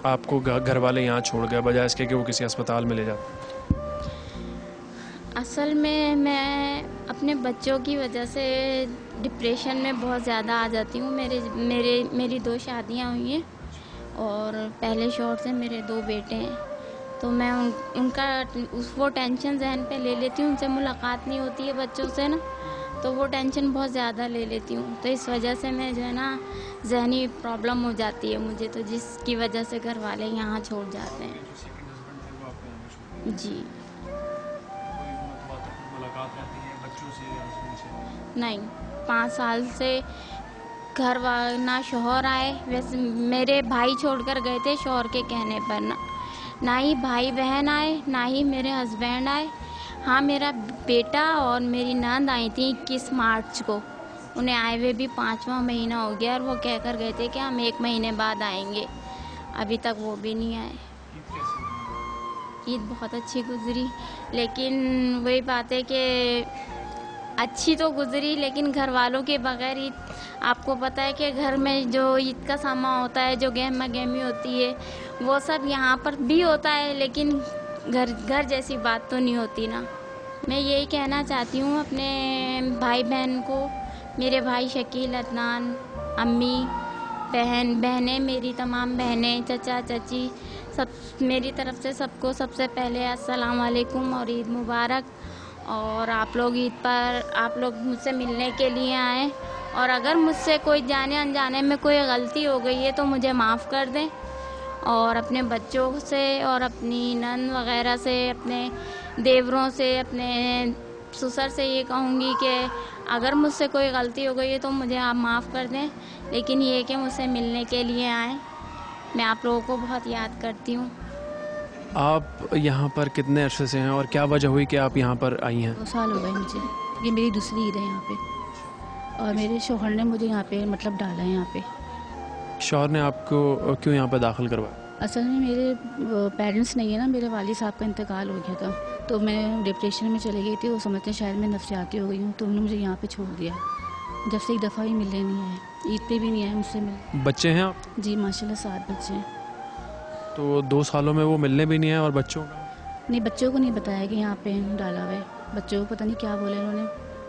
आपको घर वाले यहाँ छोड़ गए बजाय इसके कि वो किसी अस्पताल में ले जाते? असल में मैं अपने बच्चों की वजह से डिप्रेशन में बहुत ज़्यादा आ जाती हूँ। मेरी 2 शादियाँ हुई हैं और पहले शौहर से मेरे 2 बेटे हैं, तो मैं वो टेंशन ज़हन पे ले लेती हूँ। उनसे मुलाकात नहीं होती है बच्चों से ना, तो वो टेंशन बहुत ज़्यादा ले लेती हूँ। तो इस वजह से मैं जो है ना ज़हनी प्रॉब्लम हो जाती है मुझे, तो जिसकी वजह से घर वाले यहाँ छोड़ जाते हैं। जी नहीं, 5 साल से घर ना शौहर आए, वैसे मेरे भाई छोड़कर गए थे शौहर के कहने पर, ना ही भाई बहन आए, ना ही मेरे हस्बैंड आए। हाँ, मेरा बेटा और मेरी नंद आई थी 21 मार्च को। उन्हें आए हुए भी 5वां महीना हो गया और वो कहकर गए थे कि हम 1 महीने बाद आएंगे। अभी तक वो भी नहीं आए। ईद बहुत अच्छी गुजरी, लेकिन वही बात है कि अच्छी तो गुजरी, लेकिन घर वालों के बगैर ईद, आपको पता है कि घर में जो ईद का सामान होता है, जो गहमा गहमी होती है, वो सब यहाँ पर भी होता है, लेकिन घर जैसी बात तो नहीं होती ना। मैं यही कहना चाहती हूँ अपने भाई बहन को, मेरे भाई शकील, अदनान, अम्मी, बहनें, मेरी तमाम बहनें, चचा चची, सब मेरी तरफ से सबको सबसे पहले अस्सलाम वालेकुम और ईद मुबारक। और आप लोग मुझसे मिलने के लिए आए, और अगर मुझसे कोई जाने अनजाने में कोई गलती हो गई है तो मुझे माफ़ कर दें। और अपने बच्चों से और अपनी नंद वगैरह से, अपने देवरों से, अपने ससुर से ये कहूँगी कि अगर मुझसे कोई गलती हो गई है तो मुझे आप माफ़ कर दें, लेकिन ये कि मुझसे मिलने के लिए आएँ। मैं आप लोगों को बहुत याद करती हूँ। आप यहाँ पर कितने अरसे से हैं और क्या वजह हुई कि आप यहाँ पर आई हैं? 2 साल हो गए मुझे। ये मेरी दूसरी ईद है यहाँ पे, और मेरे शौहर ने मुझे यहाँ पे मतलब डाला है यहाँ पे। शौहर ने आपको क्यों यहाँ पर दाखिल करवाया? असल में मेरे पेरेंट्स नहीं है ना, मेरे वालिद साहब का इंतकाल हो गया था, तो मैं डिप्रेशन में चली गई थी। वो समझते हैं शायद मैं नफ्सियाती हो गई हूँ, तो उन्होंने मुझे यहाँ पे छोड़ दिया। जब से एक दफ़ा भी मिलने नहीं आए, ईद पे भी नहीं आए मुझसे मिलने। बच्चे हैं आप? जी माशाल्लाह 7 बच्चे हैं। तो 2 सालों में वो मिलने भी नहीं आए, और बच्चों का? नहीं, बच्चों को नहीं बताया कि यहाँ पे डाला हुआ है। बच्चों को पता नहीं क्या बोले उन्होंने,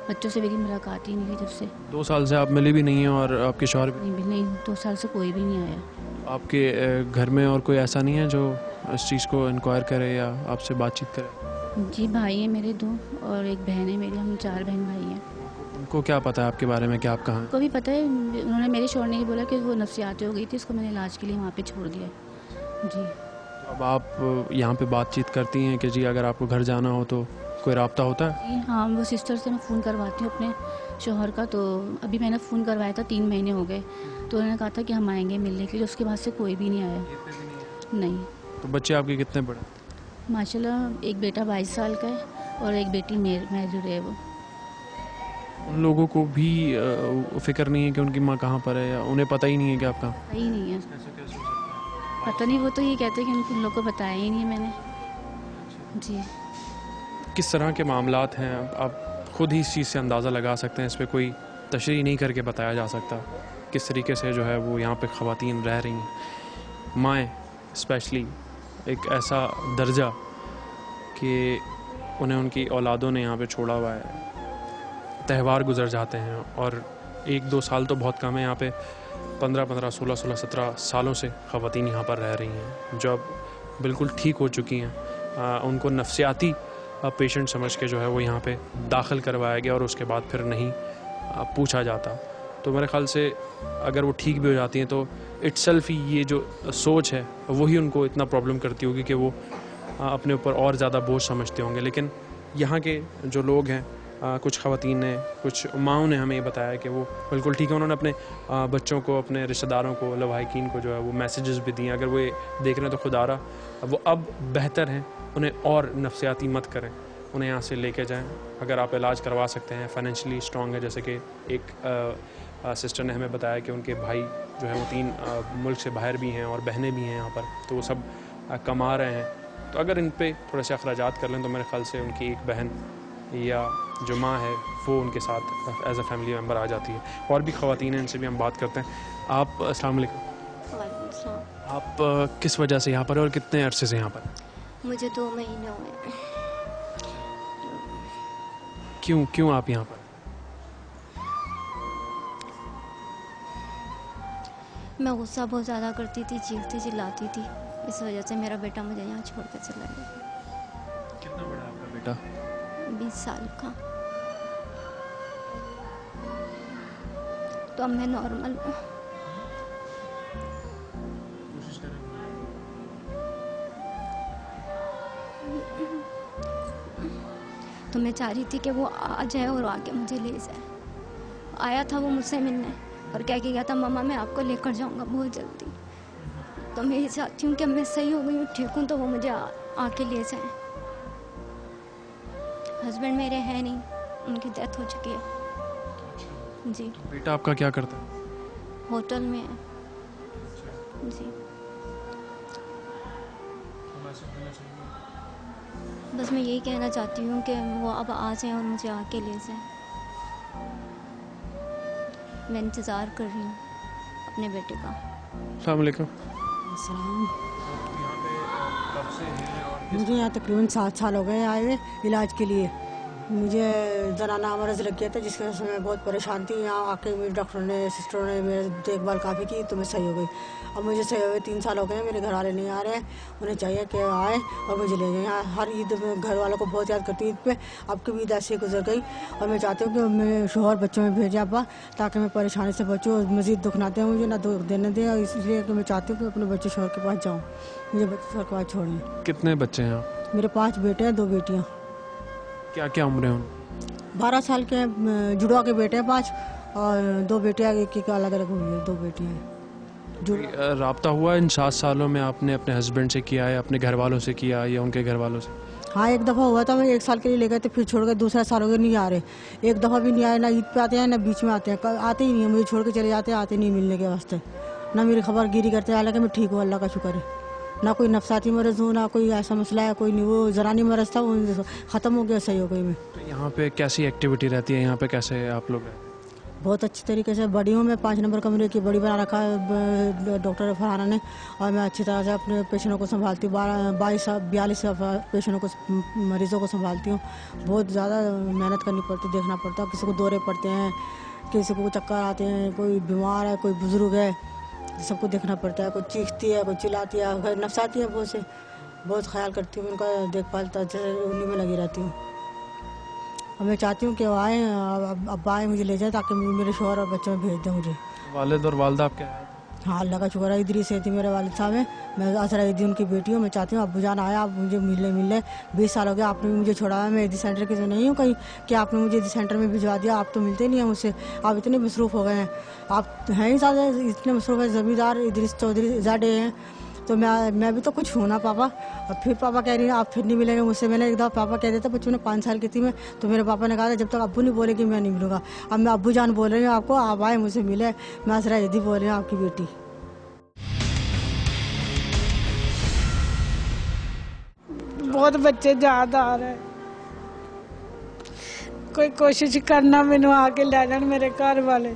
बच्चों से मेरी मुलाकात ही नहीं हुई जब से। 2 साल से आप मिली भी नहीं हैं और आपके शौहर भी? नहीं, 2 साल से कोई भी नहीं आया। आपके घर में और कोई ऐसा नहीं है जो इस चीज़ को इंक्वायर करे या आपसे बातचीत करे? जी भाई है मेरे 2 और एक बहन है मेरी, हम 4 बहन भाई हैं। उनको क्या पता है आपके बारे में कि आप कहाँ हैं? को भी पता है, उन्होंने मेरे शौहर ने ही बोला कि वो नफ्सियाती हो गई थी, उसको मैंने इलाज के लिए वहाँ पे छोड़ दिया। जी। तो अब आप यहाँ पे बातचीत करती हैं कि जी अगर आपको घर जाना हो तो कोई राब्ता होता है? जी हाँ, वो सिस्टर से मैं फ़ोन करवाती हूँ अपने शौहर का। तो अभी मैंने फ़ोन करवाया था, 3 महीने हो गए, तो उन्होंने कहा था कि हम आएंगे मिलने के लिए। उसके बाद से कोई भी नहीं आया। नहीं। तो बच्चे आपके कितने बड़े? माशाल्लाह एक बेटा 22 साल का है और एक बेटी मैरिड है। वो उन लोगों को भी फिक्र नहीं है कि उनकी माँ कहाँ पर है, या उन्हें पता ही नहीं है कि आप कहाँ? सही नहीं है, पता नहीं। वो तो ये कहते हैं कि उन लोगों को बताया ही नहीं है मैंने। जी। किस तरह के मामलात हैं आप खुद ही इस चीज़ से अंदाज़ा लगा सकते हैं, इस पर कोई तशरीह नहीं करके बताया जा सकता किस तरीके से जो है वो यहाँ पे ख़वातीन रह रही हैं। माएँ स्पेशली एक ऐसा दर्जा कि उन्हें उनकी औलादों ने यहाँ पे छोड़ा हुआ है, त्यौहार गुजर जाते हैं, और 1-2 साल तो बहुत कम है, यहाँ पे 15-15, 16-16, 17 सालों से ख़वातीन यहाँ पर रह रही हैं जो अब बिल्कुल ठीक हो चुकी हैं। उनको नफ्सियाती पेशेंट समझ के जो है वो यहाँ पे दाखिल करवाया गया और उसके बाद फिर नहीं पूछा जाता। तो मेरे ख़्याल से अगर वो ठीक भी हो जाती हैं तो इट्सेल्फ ही ये जो सोच है वही उनको इतना प्रॉब्लम करती होगी कि वो अपने ऊपर और ज़्यादा बोझ समझते होंगे। लेकिन यहाँ के जो लोग हैं, कुछ ख़वातीन ने, कुछ माओं ने हमें ये बताया कि वो बिल्कुल ठीक है। उन्होंने अपने बच्चों को, अपने रिश्तेदारों को, लवाहिकीन को जो है वो मैसेजेस भी दिए। अगर वो ये देख रहे हैं तो खुदारा वो अब बेहतर हैं, उन्हें और नफ्सियाती मत करें, उन्हें यहाँ से लेके जाएं। अगर आप इलाज करवा सकते हैं, फाइनेंशियली स्ट्रॉन्ग है, जैसे कि एक सिस्टर ने हमें बताया कि उनके भाई जो है वो 3 मुल्क से बाहर भी हैं और बहनें भी हैं यहाँ पर, तो वो सब कमा रहे हैं। तो अगर इन पे थोड़े से अखराजात कर लें तो मेरे ख्याल से उनकी एक बहन या जो माँ है वो उनके साथ एज अ फैमिली मेम्बर आ जाती है। और भी ख़वातीन हैं, इनसे भी हम बात करते हैं। आप अस्सलाम वालेकुम। अस्सलाम। आप किस वजह से यहाँ पर और कितने अरसे से यहाँ पर? मुझे 2 महीने हुए हैं। क्यों क्यों आप यहाँ पर? मैं गुस्सा बहुत ज़्यादा करती थी, चीखती चिल्लाती थी, इस वजह से मेरा बेटा मुझे यहाँ छोड़ कर चला गया। कितना बड़ा है आपका बेटा? 20 साल का। तो अब मैं नॉर्मल हूँ। तो मैं चाह रही थी कि वो आ जाए और आके मुझे ले जाए। आया था वो मुझसे मिलने और कह के गया था, मम्मा मैं आपको लेकर जाऊंगा बहुत जल्दी। तो मैं ये चाहती हूँ कि मैं सही हो गई हूँ, ठीक हूँ, तो वो मुझे आके ले जाए। हस्बैंड मेरे हैं नहीं, उनकी डेथ हो चुकी है। जी। बेटा आपका क्या करता है? होटल में है। जी। बस मैं यही कहना चाहती हूँ कि वो अब आ जाए और मुझे आके ले जाए। मैं इंतज़ार कर रही हूँ अपने बेटे का। अस्सलाम वालेकुम। मुझे यहाँ तकरीबन 7 साल हो गए आए हुए इलाज के लिए। मुझे ज़नाना मरज़ लग गया था, जिसकी वजह से मैं बहुत परेशान थी। यहाँ आके मेरे डॉक्टरों ने, सिस्टरों ने मेरी देखभाल काफ़ी की, तो मैं सही हो गई। अब मुझे सही हुए 3 साल हो गए। मेरे घर वाले नहीं आ रहे हैं, उन्हें चाहिए कि आए और मुझे ले जाए। यहाँ हर ईद में घर वालों को बहुत याद करती हूँ ईद पे। अब की भी ईद ऐसे गुजर गई और मैं चाहती हूँ कि मैं शोहर बच्चों में भेजा अब्बा, ताकि मैं परेशानी से बचूँ और मज़ीद दुख ना दें मुझे, ना दुख देने दें। और इसलिए कि मैं चाहती हूँ कि अपने बच्चे शोहर के पास जाऊँ, मुझे बच्चे शोहर के पास छोड़िए। कितने बच्चे हैं आप? मेरे 5 बेटे हैं, 2 बेटियाँ। क्या क्या उम्र है उनकी? 12 साल के हैं, जुड़वा के बेटे हैं 5, और 2 बेटियाँ, एक अलग अलग हुई है, 2 बेटियाँ हैं। राब्ता हुआ इन 7 सालों में आपने अपने हस्बैंड से किया है, अपने घर वालों से किया या उनके घर वालों से? हाँ, एक दफ़ा हुआ था, मैं 1 साल के लिए ले गए थे, फिर छोड़ गए। दूसरा साल हो गया नहीं आ रहे। एक दफ़ा भी नहीं आए, ना ईद पे आते हैं ना बीच में आते हैं। आते ही नहीं है, मुझे छोड़ के चले जाते हैं, आते नहीं मिलने के वास्ते, ना मेरी खबरगिरी करते। हालांकि मैं ठीक हूँ, अल्लाह का शुक्र है। ना कोई नफसाती मरज़ हूँ, ना कोई ऐसा मसला है, कोई नहीं। वो ज़रानी मरज़ था, वो ख़त्म हो गया, सही हो गई मैं। तो यहाँ पे कैसी एक्टिविटी रहती है? यहाँ पे कैसे आप लोग हैं? बहुत अच्छी तरीके से बड़ी हूँ मैं। 5 नंबर कमरे की बड़ी बना रखा है डॉक्टर फरहाना ने, और मैं अच्छी तरह से अपने पेशेंटों को संभालती हूँ। 42 पेशेंटों को, मरीज़ों को संभालती हूँ। बहुत ज़्यादा मेहनत करनी पड़ती, देखना पड़ता है। किसी को दौरे पड़ते हैं, किसी को चक्कर आते हैं, कोई बीमार है, कोई बुज़ुर्ग है, सबको देखना पड़ता है। कोई चीखती है, कोई चिल्लाती है, नफसाती है, बहुत ख्याल करती हूँ उनका, देखभाल उन्हीं में लगी रहती हूँ। और मैं चाहती हूँ कि वो आए, अब आए, मुझे ले जाए, ताकि मेरे शोहर और बच्चों में भेज दें मुझे। वालिद और वालदा आपके हैं? हाँ, अल्लाह का शुक्र है। इदरीस सैदी मेरे वालिद साहब हैं, मैं असरा ईदी उनकी बेटी हूँ। मैं चाहती हूँ अब्बू जान आया, आप मुझे मिले। 20 साल हो गया आपने मुझे छोड़ा है। मैं ईदी सेंटर की तो नहीं हूँ कहीं कि आपने मुझे ईदी सेंटर में भिजवा दिया। आप तो मिलते नहीं हैं मुझसे, आप इतने मसरूफ़ हो गए हैं। आप हैं ही ज़्यादा, इतने मसरूफ़ है। ज़मींदार इदरीस चौधरी ज़ाडे हैं, तो मैं भी तो कुछ हूँ ना पापा। और फिर पापा कह रही है आप फिर नहीं मिलेंगे मुझसे। मैंने एक दफ़ा पापा कह देता, बच्चों ने 5 साल की थी मैं, तो मेरे पापा ने कहा था जब तक अब्बू नहीं बोलेगी मैं नहीं मिलूँगा। अब मैं अब्बू जान बोल रही हूँ आपको, आप आए मुझसे मिले। मैं असरा ईदी बोल रही हूँ, आपकी बेटी। बहुत बच्चे याद आ रहे हैं, कोई कोशिश करना मैनू आके ले जान मेरे घर वाले।